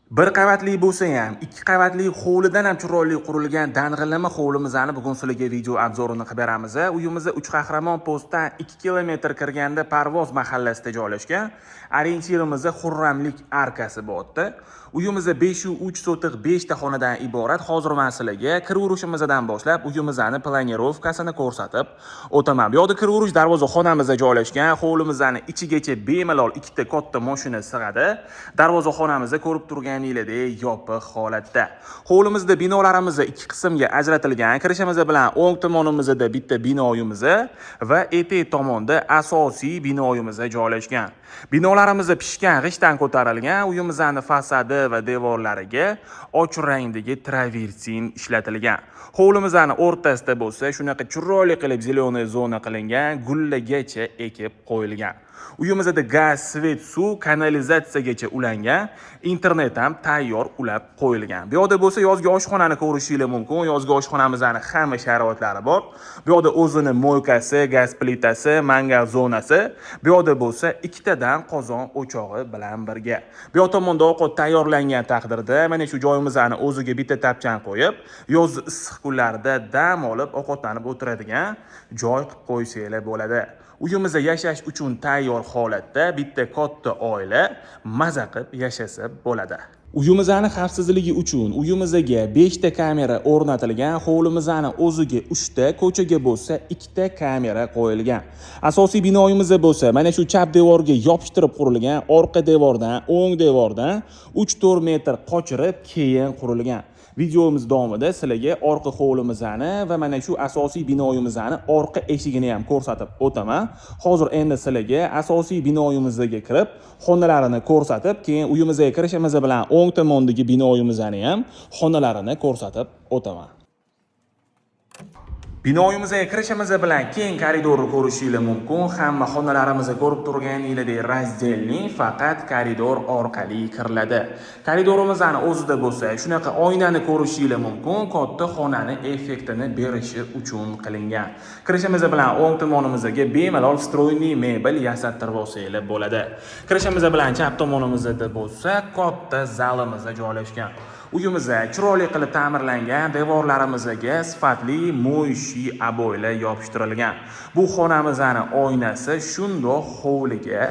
Bir qavatli bo'lsa ham, ikki qavatli hovlidan ham chiroyli qurilgan dang'illama hovlimizni bugun sizlarga video obzorini qilib beramiz. Uyimiz Uch Qahramon postdan 2 kilometr kirganda Parvoz mahallasida joylashgan. Orientirimiz Xurramlik arkasi bo'tdi. Uyimiz 503 sotiq 5 ta xonadan iborat. Hozir men sizlarga kiraverishimizdan boshlab uyimizni planirovkasini ko'rsatib o'taman. Bu yerda kiraverish darvozaxonamizda joylashgan. Hovlimizning ichigacha bemalol ikkita katta mashina sig'adi. Darvozaxonamizni ko'rib turganingizdek yopiq holatda. Hovlimizda binolarimiz ikki qismga ajratilgan. Kirishimiz bilan o'ng tomonimizda bitta bino uyimiz va etek tomonda asosiy bino uyimiz joylashgan. Binolarimiz pishgan g'ishtdan ko'tarilgan. Uyimizning fasadi va devorlariga ochiq rangdagi travertin ishlatilgan. Hovlimizning o'rtasida bo'lsa, shunaqa chiroyli qilib zeleniy zona qilingan, gullagacha ekib qo'yilgan. Uyimizda gaz, svet, suv, kanalizatsiyagacha ulangan, internet ham tayyor ulab qo'yilgan. Bu yerda bo'lsa yozgi oshxonani ko'rishingiz mumkin. Yozgi oshxonamizning hamma sharoitlari bor. Bu yerda o'zini moykasi, gaz plitasi, mangal zonasi, bu yerda bo'lsa ikkitadan qozon o'chog'i bilan birga. Bu yer tomonda ovqat tayyorlangan taqdirda mana shu joyimizni o'ziga bitta tapchan qo'yib, yoz issiq kunlarda dam olib ovqatlanib o'tiradigan joy qilib qo'ysanglar bo'ladi. Uyimizda yashash uchun tayyor holatda bitta katta oila maza qilib yashasa bo'ladi. Uyimizning xavfsizligi uchun uyimizga 5 ta kamera o'rnatilgan, hovlimizning o'ziga 3 ta, ko'chaga bo'lsa 2 ta kamera qo'yilgan. Asosiy binoyimizda bo'lsa, mana shu chap devorga yopishtirib qurilgan, orqa devordan, o'ng devordan 3-4 metr qochirib keyin qurilgan. Videomiz davomida sizlarga orqa hovlimizni va mana shu asosiy binoyimizni orqa eshigini ham ko'rsatib o'taman. Hozir endi sizlarga asosiy binoyimizga kirib, xonalarini ko'rsatib, keyin uyimizga kirishimiz bilan o'ng tomondagi binoyimizni ham xonalarini ko'rsatib o'taman. Binoyimizga kirishimiz bilan keng koridorni ko'rishingiz mumkin. Hamma xonalarimizni ko'rib turganingizdek razdelning, faqat koridor orqali kiriladi. Koridorimizning o'zida bo'lsa, shunaqa oynani ko'rishingiz mumkin. Katta xonani effektini berishi uchun qilingan. Kirishimiz bilan o'ng tomonimizga bemalol stroyniy mebel yasattirib olsangiz bo'ladi. Kirishimiz bilan chap tomonimizda bo'lsa, katta zalimiz joylashgan. Uyimizda chiroyli qilib ta'mirlangan, devorlarimizga sifatli mo'yshi aboylar yopishtirilgan. Bu xonamizning oynasi shundoq hovliga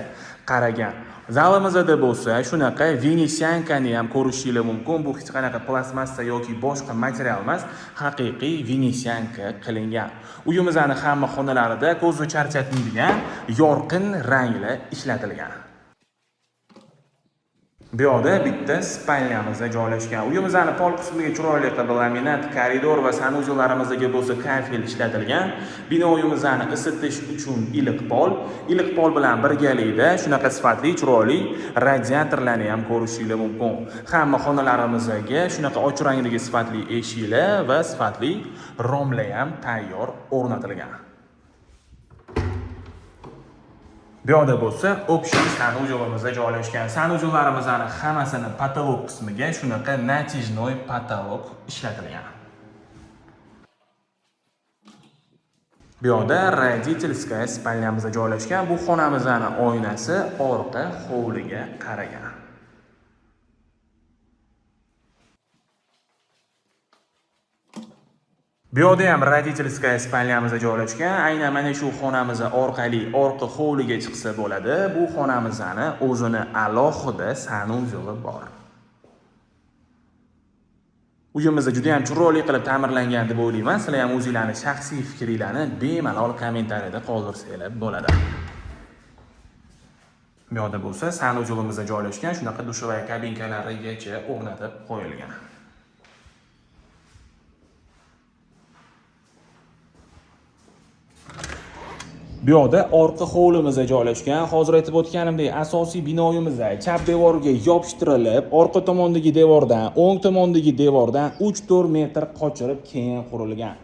qaragan. Zalimizda bo'lsa, shunaqa venesiyankani ham ko'rishingiz mumkin. Bu hech qanaqa plastmassa yoki boshqa material emas, haqiqiy venesiyanka qilingan. Uyimizning hamma xonalarida ko'zni charchatmaydigan yorqin ranglar ishlatilgan. Bu yerda bitta spalnyamiz joylashgan. Uyimizning pol qismiga chiroyli qilib laminat, koridor va sanuzellarimizga bo'lsa kafel ishlatilgan. Bino uyimizni isitish uchun iliq pol bilan birgalikda shunaqa sifatli chiroyli radiatorlarni ham ko'rishingiz mumkin. Hamma xonalarimizga shunaqa ochiq rangdagi sifatli eshiklar va sifatli romlar ham tayyor o'rnatilgan. Bu yerda bo'lsa, общий sanuzelimizda joylashgan. Sanuzelarimizning hammasini patolog qismiga shunaqa natijnoy patolog ishlatilgan. Bu yerda родительская spalnyamizda joylashgan. Bu xonamizning oynasi orqa hovliga qaragan. Bu yerda ham родительская spalnyamizda joylashgan. Aynan mana shu xonamiz orqali orqa hovliga chiqsa bo'ladi. Bu xonamizning o'zini alohida sanuzeli bor. Uyimizda juda ham chiroyli qilib ta'mirlangan deb o'ylayman. Sizlar ham o'zingizlarning shaxsiy fikringizni bemalol kommentariyada qoldirsanglar bo'ladi. Bu yerda bo'lsa, sanuzelimizda joylashgan, shunaqa dushovaya kabinkalarigacha o'rnatib qo'yilgan. Bu yerda orqa hovlimizda joylashgan. Hozir aytib o'tganimdek, asosiy binoyimizda chap devorga yopishtirilib, orqa tomondagi devordan, o'ng tomondagi devordan 3-4 metr qochirib keyin qurilgan.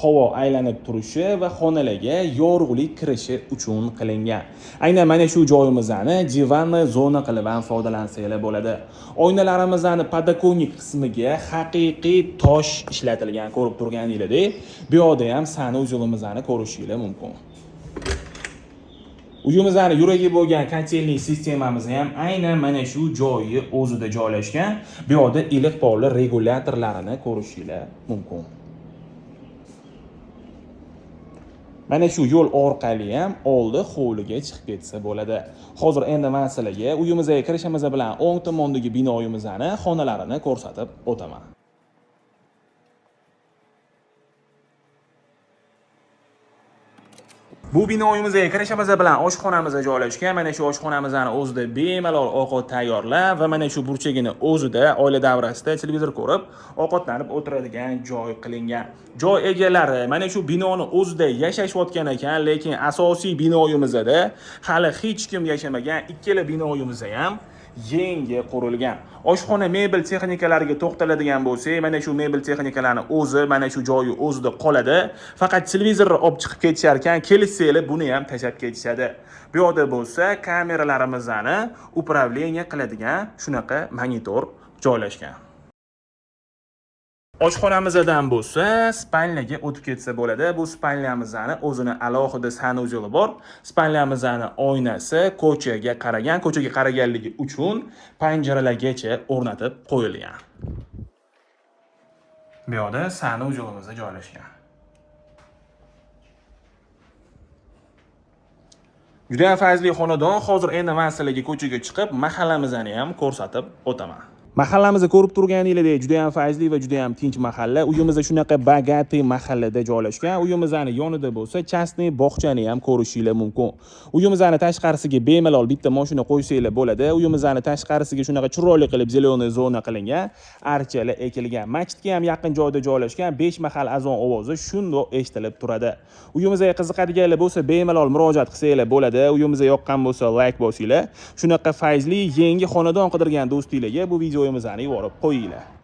Havo aylanib turishi va xonalarga yorug'lik kirishi uchun qilingan. Aynan mana shu joyimizni divanniy zona qilib ham foydalansanglar bo'ladi. Oynalarimizning podokонник qismiga haqiqiy tosh ishlatilgan, ko'rib turganingizdek. Bu yerda ham sanuzelimizni ko'rishingiz mumkin. Uyimizning yuragi bo'lgan kotellik sistemamiz ham aynan mana shu joyi o'zida joylashgan. Bu yerda iliq polli regulyatorlarini ko'rishingiz mumkin. Mana shu yo'l orqali ham oldi hovliga chiqib ketsa bo'ladi. Hozir endi men sizlarga uyimizga kirishimiz bilan o'ng tomondagi binoyimizning xonalarini ko'rsatib o'taman. Bu binoyimizga kirishimiz bilan oshxonamizda joylashgan. Mana shu oshxonamizning o'zida bemalol ovqat tayyorlab va mana shu burchagini o'zida oila davrasida televizor ko'rib, ovqatlanib o'tiradigan joy qilingan. Joy egalari mana shu binoni o'zida yashashayotgan ekan, lekin asosiy binoyimizda hali hech kim yashamagan. Ikkala binoyimizda ham yangi qurilgan. Oshxona mebel texnikalariga to'xtaladigan bo'lsak, mana shu mebel texnikalarni o'zi mana shu joyi o'zida qoladi. Faqat televizorni olib chiqib ketishar ekan, kelishsanglar buni ham tashab ketishadi. Bu yerda bo'lsa kameralarimizni upravleniya qiladigan shunaqa monitor joylashgan. Oshxonamizdan bo'lsa, spalniyaga o'tib ketsa bo'ladi. Bu spalniyamizning o'zini alohida sanuzeli bor. Spalniyamizning oynasi ko'chaga qaraganligi uchun panjaralargacha o'rnatib qo'yilgan. Bu yerda sanuzelimiz joylashgan. Juda ham fayzli xonadon. Hozir endi men sizlarga ko'chaga chiqib, mahallamizni ham ko'rsatib o'taman. Mahallamizni ko'rib turganingizdek, juda ham fayzli va juda ham tinch mahalla. Uyimiz shunaqa bagati mahallada joylashgan. Uyimizning yonida bo'lsa, chastni bog'chani ham ko'rishingiz mumkin. Uyimizning tashqarisiga bemalol bitta mashina qo'ysanglar bo'ladi. Uyimizning tashqarisiga shunaqa chiroyli qilib zeleniy zona qilingan, archalar ekilgan. Masjidga ham yaqin joyda joylashgan. 5 mahal azon ovozi shundoq eshitilib turadi. Uyimizga qiziqadiganlar bo'lsa, bemalol murojaat qilsanglar bo'ladi. Uyimizga yoqqan bo'lsa, like bosinglar. Shunaqa fayzli yangi xonadon qidirgan do'stinglarga bu videomizni yuborib qo'yinglar.